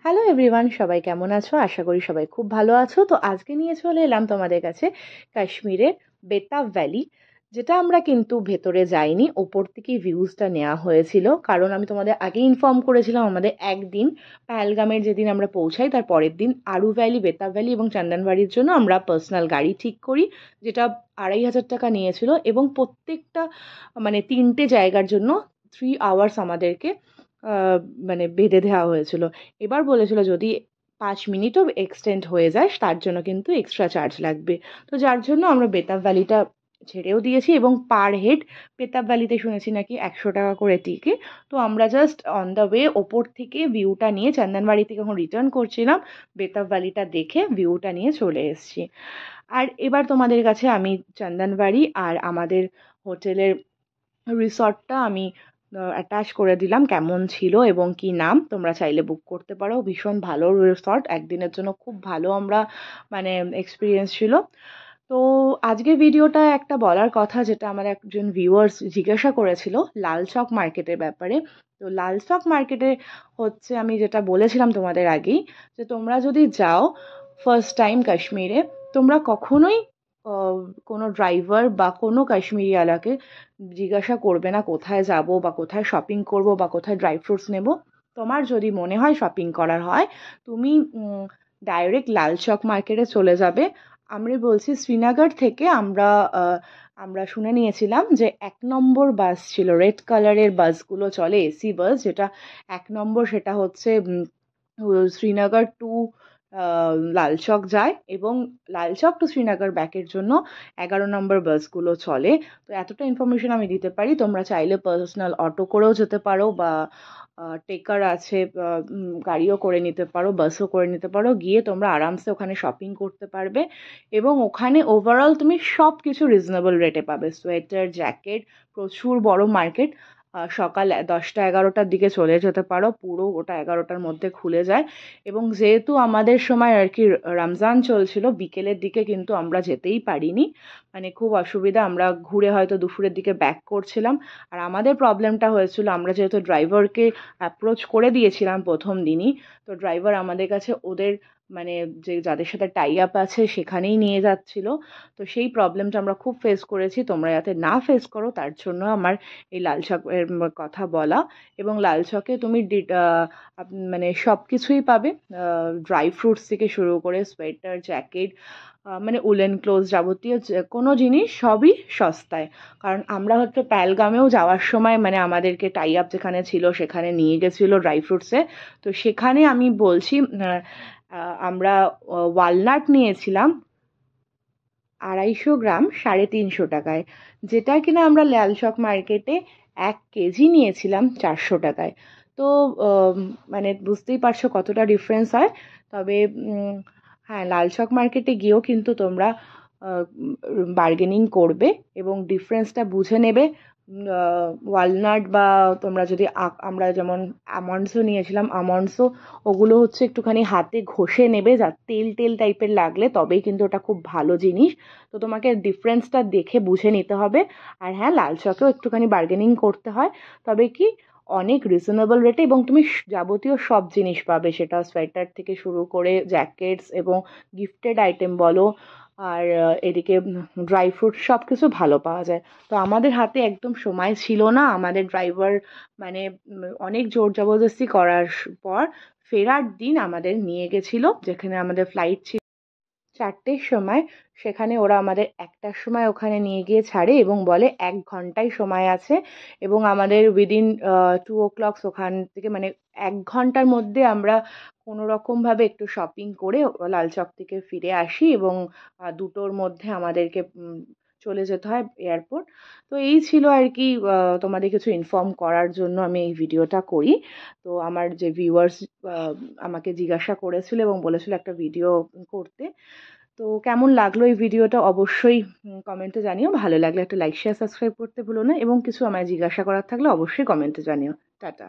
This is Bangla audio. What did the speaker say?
হ্যালো এভরিওয়ান, সবাই কেমন আছো? আশা করি সবাই খুব ভালো আছো। তো আজকে নিয়ে চলে এলাম তোমাদের কাছে কাশ্মীরের বেতাব ভ্যালি, যেটা আমরা কিন্তু ভেতরে যাইনি, ওপর থেকেই ভিউজটা নেওয়া হয়েছিল। কারণ আমি তোমাদের আগে ইনফর্ম করেছিলাম আমাদের একদিন পাহেলগামের যেদিন আমরা পৌঁছাই তার পরের দিন আরু ভ্যালি, বেতাব ভ্যালি এবং চন্দনবাড়ির জন্য আমরা পার্সোনাল গাড়ি ঠিক করি, যেটা 2500 টাকা নিয়েছিল এবং প্রত্যেকটা মানে 3টে জায়গার জন্য 3 আওয়ার্স আমাদেরকে আহ, মানে বেঁধে দেওয়া হয়েছিল। এবার বলেছিল যদি 5 মিনিটও এক্সটেন্ড হয়ে যায় তার জন্য কিন্তু এক্সট্রা চার্জ লাগবে। তো যার জন্য আমরা বেতাব ভ্যালিটা ছেড়েও দিয়েছি এবং পার হেড বেতাব ভ্যালিতে শুনেছি নাকি 100 টাকা করে টিকিট। তো আমরা জাস্ট অন দ্য ওয়ে ওপর থেকে ভিউটা নিয়ে চন্দনবাড়ি থেকে যখন রিটার্ন করছিলাম বেতাব ভ্যালিটা দেখে ভিউটা নিয়ে চলে এসেছি। আর এবার তোমাদের কাছে আমি চন্দনবাড়ি আর আমাদের হোটেলের রিসর্টটা আমি অ্যাটাচ করে দিলাম, কেমন ছিল এবং কি নাম। তোমরা চাইলে বুক করতে পারো, ভীষণ ভালো রিসর্ট, একদিনের জন্য খুব ভালো আমরা মানে এক্সপিরিয়েন্স ছিল। তো আজকে ভিডিওটা একটা বলার কথা, যেটা আমার একজন ভিউয়ার্স জিজ্ঞাসা করেছিল লাল চক মার্কেটের ব্যাপারে। তো লাল চক মার্কেটে হচ্ছে, আমি যেটা বলেছিলাম তোমাদের আগেই, যে তোমরা যদি যাও ফার্স্ট টাইম কাশ্মীরে, তোমরা কখনোই আহ, কোনো ড্রাইভার বা কোনো কাশ্মীরিওয়ালাকে জিজ্ঞাসা করবে না কোথায় যাব বা কোথায় শপিং করব বা কোথায় ড্রাই ফ্রুটস নেব। তোমার যদি মনে হয় শপিং করার হয়, তুমি ডাইরেক্ট লাল চক মার্কেটে চলে যাবে। আমি বলছি শ্রীনগর থেকে আমরা শুনে নিয়েছিলাম যে 1 নম্বর বাস ছিল, রেড কালারের বাসগুলো চলে, এসি বাস, যেটা 1 নম্বর, সেটা হচ্ছে শ্রীনগর টু লালচক যায় এবং লালচক টু শ্রীনগর ব্যাকের জন্য 11 নম্বর বাসগুলো চলে। তো এতটা ইনফরমেশন আমি দিতে পারি, তোমরা চাইলে পার্সোনাল অটো করেও যেতে পারো বা টেকার আছে, গাড়িও করে নিতে পারো, বাসও করে নিতে পারো, গিয়ে তোমরা আরামসে ওখানে শপিং করতে পারবে। এবং ওখানে ওভারঅল তুমি সব কিছু রিজনেবল রেটে পাবে, সোয়েটার, জ্যাকেট, প্রচুর বড় মার্কেট। সকাল 10টা 11টার দিকে চলে যেতে পারো, পুরো ওটা 11টার মধ্যে খুলে যায়। এবং যেহেতু আমাদের সময় আর কি রমজান চলছিল, বিকেলের দিকে কিন্তু আমরা যেতেই পারিনি, মানে খুব অসুবিধা, আমরা ঘুরে হয়তো দুপুরের দিকে ব্যাক করছিলাম। আর আমাদের প্রবলেমটা হয়েছিল, আমরা যেহেতু ড্রাইভারকে অ্যাপ্রোচ করে দিয়েছিলাম প্রথম দিনই, তো ড্রাইভার আমাদের কাছে ওদের মানে যে যাদের সাথে টাই আপ আছে সেখানেই নিয়ে যাচ্ছিল। তো সেই প্রবলেমটা আমরা খুব ফেস করেছি, তোমরা যাতে না ফেস করো তার জন্য আমার এই লাল চকের কথা বলা। এবং লাল চকে তুমি মানে সব কিছুই পাবে, ড্রাই ফ্রুটস থেকে শুরু করে সোয়েটার, জ্যাকেট, মানে উলেন ক্লোথ, যাবতীয় যে কোনো জিনিস সবই সস্তায়। কারণ আমরা হচ্ছে প্যালগামেও যাওয়ার সময় মানে আমাদেরকে টাই আপ যেখানে ছিল সেখানে নিয়ে গেছিলো ড্রাই ফ্রুটসে। তো সেখানে আমি বলছি আমরা ওয়ালনাট নিয়েছিলাম 250 গ্রাম 350 টাকায়, যেটা কিনা আমরা লালচক মার্কেটে 1 কেজি নিয়েছিলাম 400 টাকায়। তো মানে বুঝতেই পারছো কতটা ডিফারেন্স হয়। তবে হ্যাঁ, লালচক মার্কেটে গিয়েও কিন্তু তোমরা বার্গেনিং করবে এবং ডিফারেন্সটা বুঝে নেবে। ওয়ালনাট বা তোমরা যদি আমরা যেমন আমন্ডসও নিয়েছিলাম, আমন্ডসও ওগুলো হচ্ছে একটুখানি হাতে ঘষে নেবে, যা তেল তেল টাইপের লাগলে তবেই কিন্তু ওটা খুব ভালো জিনিস। তো তোমাকে ডিফারেন্সটা দেখে বুঝে নিতে হবে। আর হ্যাঁ, লাল চকেও একটুখানি বার্গেনিং করতে হয়, তবে কি অনেক রিজনেবল রেটে, এবং তুমি যাবতীয় সব জিনিস পাবে, সেটা সোয়েটার থেকে শুরু করে জ্যাকেটস এবং গিফটেড আইটেম বলো। আর এদিকে ড্রাই ফ্রুট সব কিছু ভালো পাওয়া যায়। তো আমাদের হাতে একদম সময় ছিল না, আমাদের ড্রাইভার মানে অনেক জোর জবরদস্তি করার পর ফেরার দিন আমাদের নিয়ে গেছিল, যেখানে আমাদের ফ্লাইট ছিল 4টের সময়। সেখানে ওরা আমাদের 1টার সময় ওখানে নিয়ে গিয়ে ছাড়ে এবং বলে 1 ঘন্টাই সময় আছে, এবং আমাদের উইদিন 2 o'clock ওখান থেকে মানে 1 ঘন্টার মধ্যে আমরা কোনো রকম ভাবে একটু শপিং করে লালচক থেকে ফিরে আসি এবং 2টোর মধ্যে আমাদেরকে চলে যেতে হয় এয়ারপোর্ট। তো এই ছিল আর কি, তোমাদের কিছু ইনফর্ম করার জন্য আমি এই ভিডিওটা করি। তো আমার যে ভিউয়ার্স আমাকে জিজ্ঞাসা করেছিল এবং বলেছিল একটা ভিডিও করতে। তো কেমন লাগলো এই ভিডিওটা অবশ্যই কমেন্টে জানিও, ভালো লাগলে একটা লাইক শেয়ার সাবস্ক্রাইব করতে ভুলো না, এবং কিছু আমায় জিজ্ঞাসা করার থাকলে অবশ্যই কমেন্টে জানিও। টাটা।